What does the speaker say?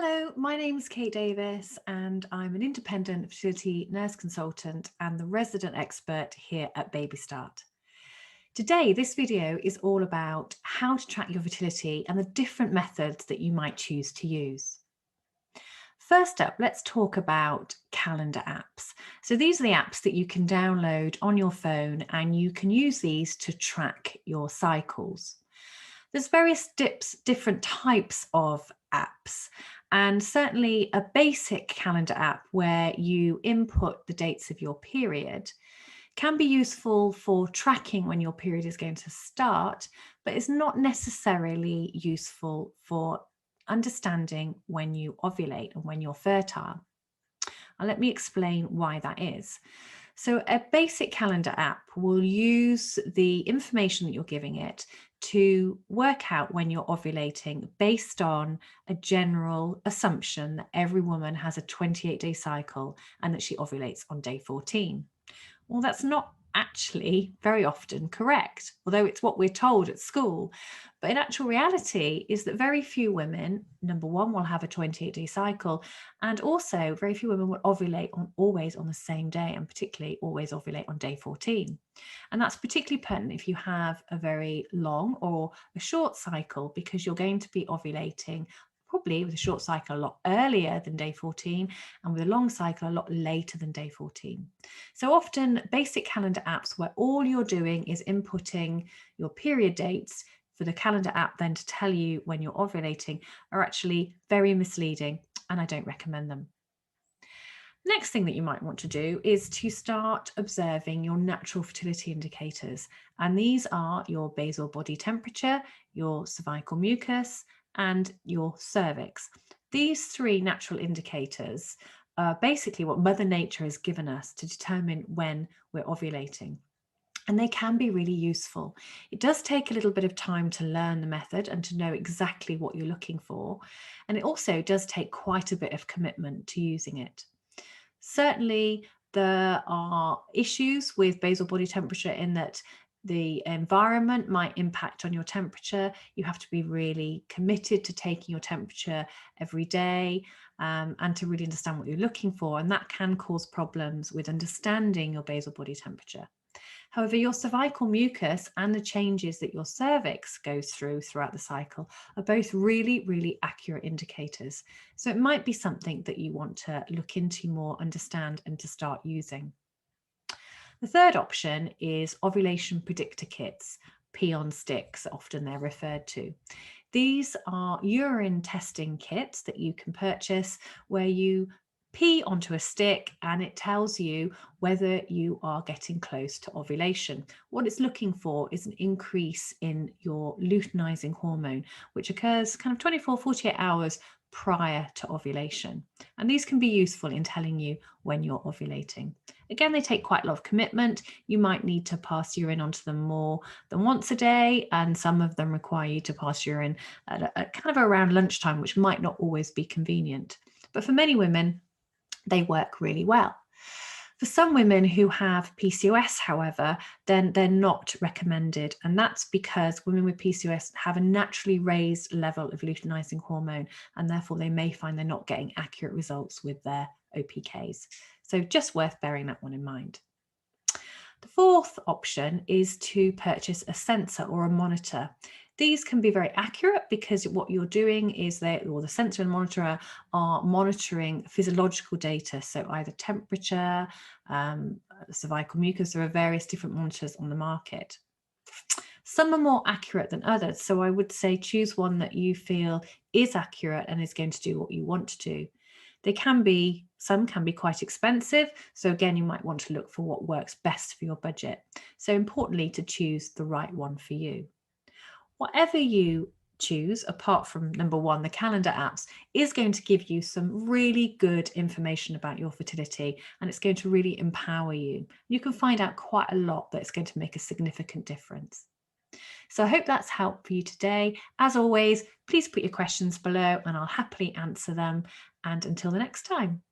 Hello, my name is Kate Davis and I'm an independent fertility nurse consultant and the resident expert here at Baby Start. Today, this video is all about how to track your fertility and the different methods that you might choose to use. First up, let's talk about calendar apps. So these are the apps that you can download on your phone and you can use these to track your cycles. There's various different types of apps, and certainly a basic calendar app where you input the dates of your period can be useful for tracking when your period is going to start, but is not necessarily useful for understanding when you ovulate and when you're fertile. And let me explain why that is. So a basic calendar app will use the information that you're giving it to work out when you're ovulating based on a general assumption that every woman has a 28-day cycle and that she ovulates on day 14. Well, that's not actually very often correct, although it's what we're told at school. But in actual reality is that very few women, number one, will have a 28-day cycle, and also very few women will ovulate always on the same day, and particularly always ovulate on day 14. And that's particularly pertinent if you have a very long or a short cycle, because you're going to be ovulating probably with a short cycle a lot earlier than day 14 and with a long cycle a lot later than day 14. So often basic calendar apps where all you're doing is inputting your period dates for the calendar app then to tell you when you're ovulating are actually very misleading, and I don't recommend them. Next thing that you might want to do is to start observing your natural fertility indicators. And these are your basal body temperature, your cervical mucus, and your cervix. These three natural indicators are basically what Mother Nature has given us to determine when we're ovulating. And they can be really useful. It does take a little bit of time to learn the method and to know exactly what you're looking for. And it also does take quite a bit of commitment to using it. Certainly, there are issues with basal body temperature in that the environment might impact on your temperature. You have to be really committed to taking your temperature every day and to really understand what you're looking for. And that can cause problems with understanding your basal body temperature. However, your cervical mucus and the changes that your cervix goes through throughout the cycle are both really, really accurate indicators. So it might be something that you want to look into more, understand, and to start using. The third option is ovulation predictor kits, pee on sticks, often they're referred to. These are urine testing kits that you can purchase where you pee onto a stick and it tells you whether you are getting close to ovulation. What it's looking for is an increase in your luteinizing hormone, which occurs kind of 24, 48 hours prior to ovulation. And these can be useful in telling you when you're ovulating. Again, they take quite a lot of commitment. You might need to pass urine onto them more than once a day, and some of them require you to pass urine at kind of around lunchtime, which might not always be convenient. But for many women, they work really well. For some women who have PCOS, however, then they're not recommended. And that's because women with PCOS have a naturally raised level of luteinizing hormone, and therefore they may find they're not getting accurate results with their OPKs. So just worth bearing that one in mind. The fourth option is to purchase a sensor or a monitor. These can be very accurate because what you're doing is the sensor and monitor are monitoring physiological data. So either temperature, cervical mucus, there are various different monitors on the market. Some are more accurate than others. So I would say choose one that you feel is accurate and is going to do what you want to do. Some can be quite expensive. So again, you might want to look for what works best for your budget. So importantly, to choose the right one for you. Whatever you choose, apart from number one, the calendar apps, is going to give you some really good information about your fertility, and it's going to really empower you. You can find out quite a lot that's going to make a significant difference. So I hope that's helped for you today. As always, please put your questions below and I'll happily answer them. And until the next time.